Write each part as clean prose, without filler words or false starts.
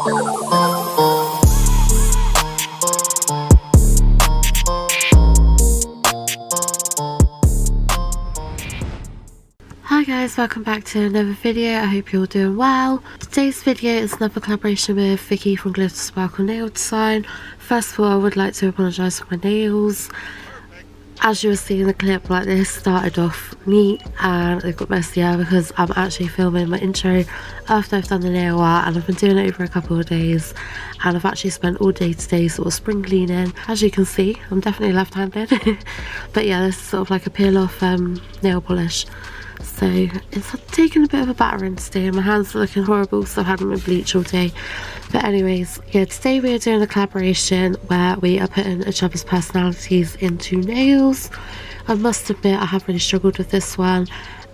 Hi guys, welcome back to another video. I hope you're all doing well. Today's video is another collaboration with Vicky from Glitter Sparkle Nail Design. First of all, I would like to apologise for my nails. As you will see in the clip, like this started off neat and it got messier because I'm actually filming my intro after I've done the nail art, and I've been doing it over a couple of days, and I've actually spent all day today sort of spring cleaning. As you can see, I'm definitely left-handed. But yeah, this is sort of like a peel off nail polish. So it's taken a bit of a battering today and my hands are looking horrible, so I haven't been bleached all day. But anyways, yeah, today we are doing a collaboration where we are putting each other's personalities into nails. I must admit I have really struggled with this one,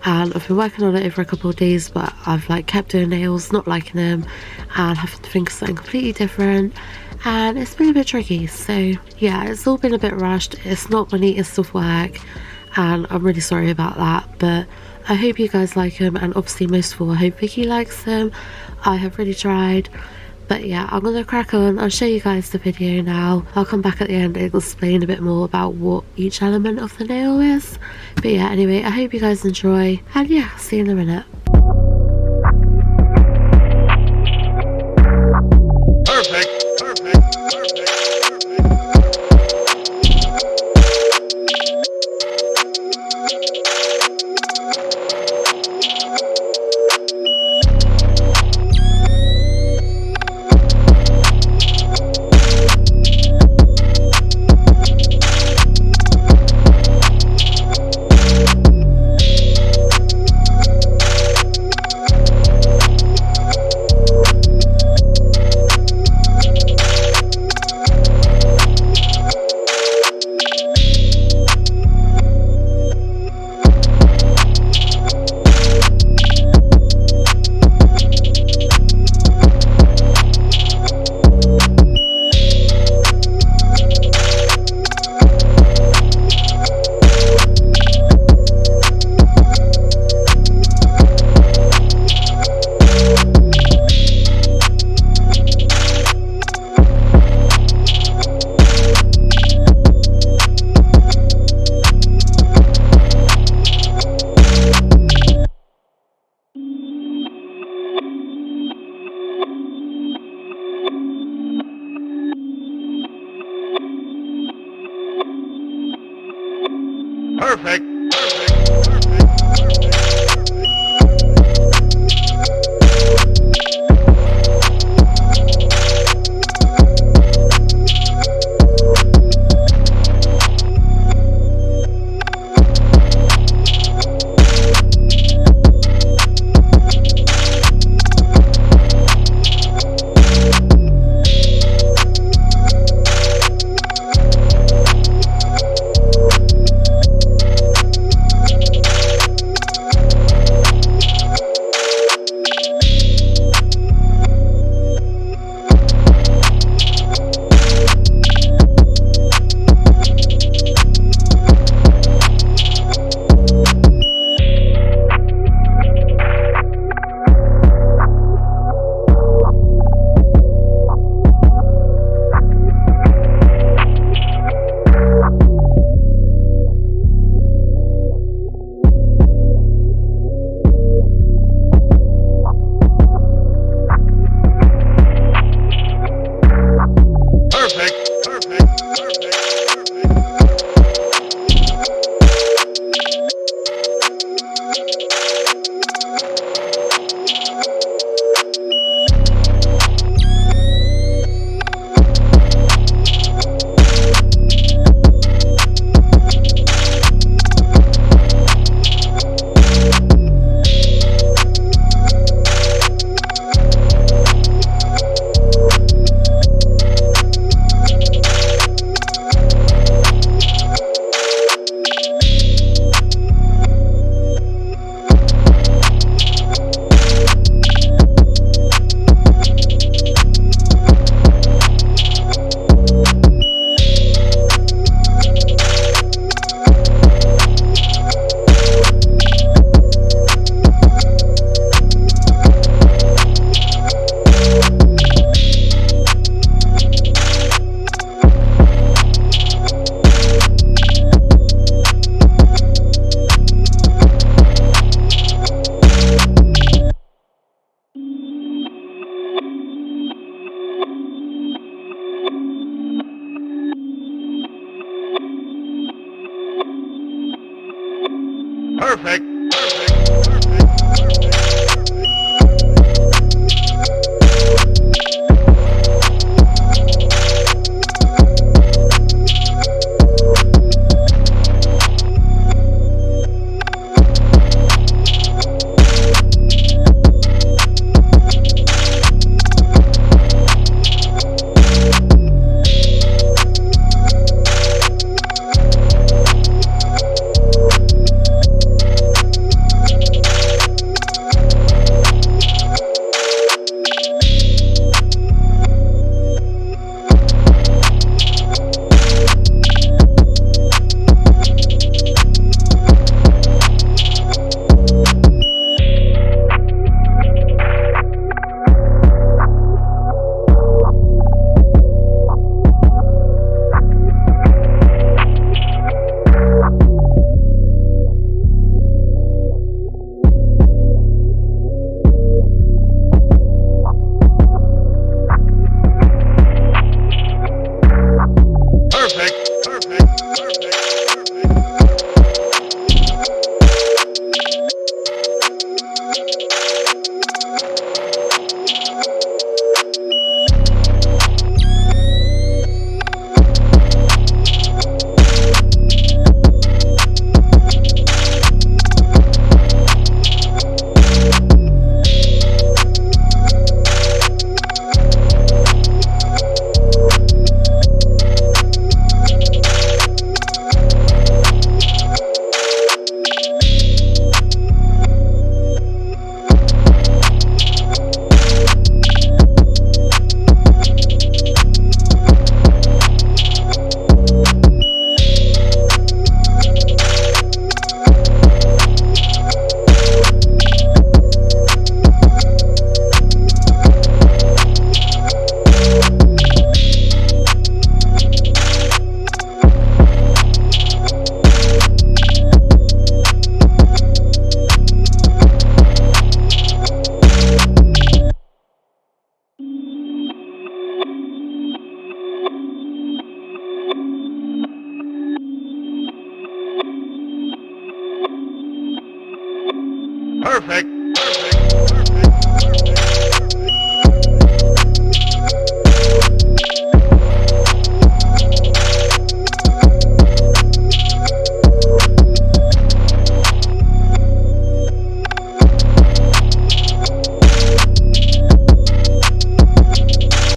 and I've been working on it over a couple of days, but I've like kept doing nails, not liking them, and having to think of something completely different, and it's been a bit tricky. So yeah, it's all been a bit rushed. It's not my neatest of work and I'm really sorry about that, but I hope you guys like them, and obviously most of all I hope Vicky likes them. I have really tried. But yeah, I'm gonna crack on. I'll show you guys the video now. I'll come back at the end and explain a bit more about what each element of the nail is. But yeah, anyway, I hope you guys enjoy, and yeah, see you in a minute.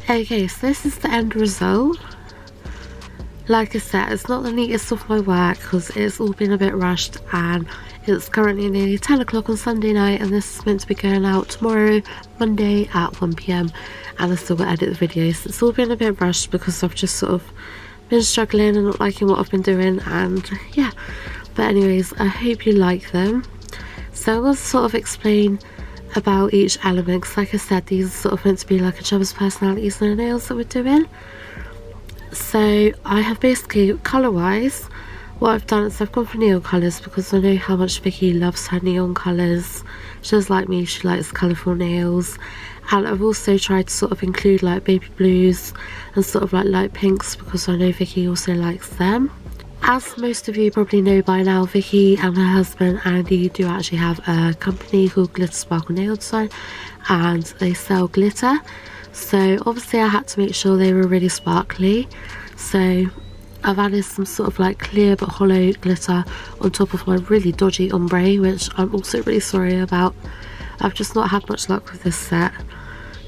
Okay, so this is the end result. Like I said, it's not the neatest of my work because it's all been a bit rushed, and it's currently nearly 10 o'clock on Sunday night, and this is meant to be going out tomorrow, Monday at 1 PM, and I still got to edit the video. So it's all been a bit rushed because I've just sort of been struggling and not liking what I've been doing, and yeah. But anyways, I hope you like them. So I'm going to sort of explain about each element because, like I said, these are sort of meant to be like each other's personalities and the nails that we're doing. So I have basically, colour wise, what I've done is I've gone for neon colours because I know how much Vicky loves her neon colours. She does like me, she likes colourful nails. And I've also tried to sort of include like baby blues and sort of like light pinks because I know Vicky also likes them. As most of you probably know by now, Vicky and her husband Andy do actually have a company called Glitter Sparkle Nail Design, and they sell glitter. So obviously I had to make sure they were really sparkly, so I've added some sort of like clear but hollow glitter on top of my really dodgy ombre, which I'm also really sorry about. I've just not had much luck with this set.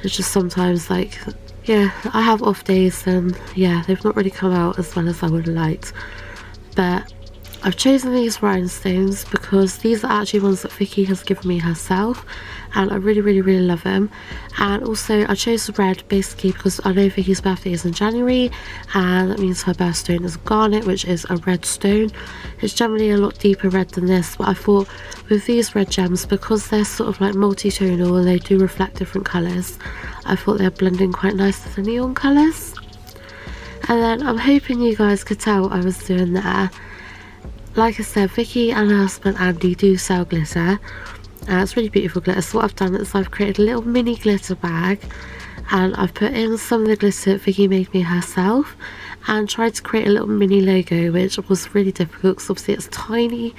It's just sometimes like, yeah, I have off days and yeah, they've not really come out as well as I would have liked. But I've chosen these rhinestones because these are actually ones that Vicky has given me herself, and I really love them. And also I chose the red basically because I know Vicky's birthday is in January, and that means her birthstone is a garnet, which is a red stone. It's generally a lot deeper red than this, but I thought with these red gems, because they're sort of like multi-tonal and they do reflect different colours, I thought they'd blend in quite nice with the neon colours. And then I'm hoping you guys could tell what I was doing there. Like I said, Vicky and her husband Andy do sell glitter. It's really beautiful glitter. So what I've done is I've created a little mini glitter bag, and I've put in some of the glitter Vicky made me herself, and tried to create a little mini logo, which was really difficult because obviously it's tiny,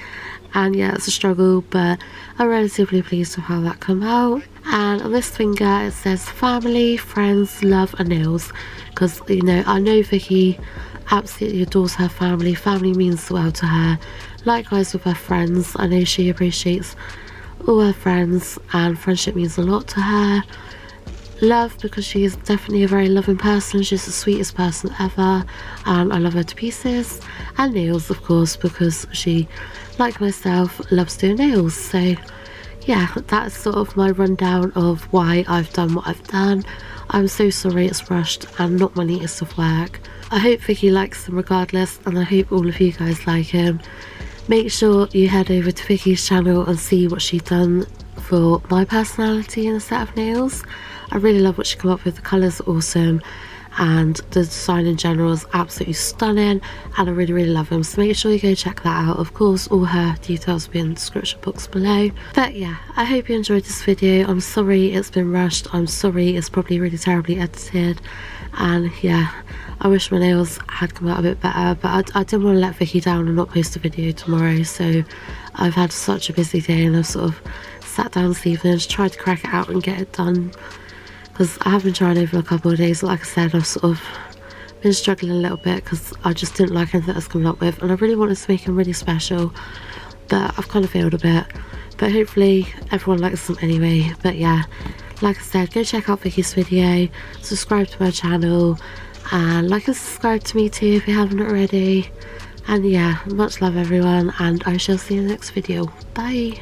and yeah, it's a struggle, but I'm relatively pleased with how that came out. And on this finger it says family, friends, love and nails, because you know, I know Vicky absolutely adores her family. Family means the world to her. Likewise with her friends, I know she appreciates all her friends, and friendship means a lot to her. Love, because she is definitely a very loving person. She's the sweetest person ever, and I love her to pieces. And nails, of course, because she, like myself, loves doing nails. So yeah, that's sort of my rundown of why I've done what I've done. I'm so sorry it's rushed and not my neatest of work. I hope Vicky likes them regardless, and I hope all of you guys like them. Make sure you head over to Vicky's channel and see what she's done for my personality in a set of nails. I really love what she came up with. The colours are awesome, and the design in general is absolutely stunning, and I really love them. So make sure you go check that out. Of course, all her details will be in the description box below. But yeah, I hope you enjoyed this video. I'm sorry it's been rushed. I'm sorry it's probably really terribly edited, and yeah, I wish my nails had come out a bit better, but I didn't want to let Vicky down and not post a video tomorrow. So I've had such a busy day, and I've sort of sat down this evening, just tried to crack it out and get it done, because I have been trying over a couple of days. Like I said, I've sort of been struggling a little bit because I just didn't like anything I was coming up with, and I really wanted to make them really special, but I've kind of failed a bit. But hopefully everyone likes them anyway. But yeah, like I said, go check out Vicky's video, subscribe to my channel, and like and subscribe to me too if you haven't already. And yeah, much love everyone, and I shall see you in the next video. Bye.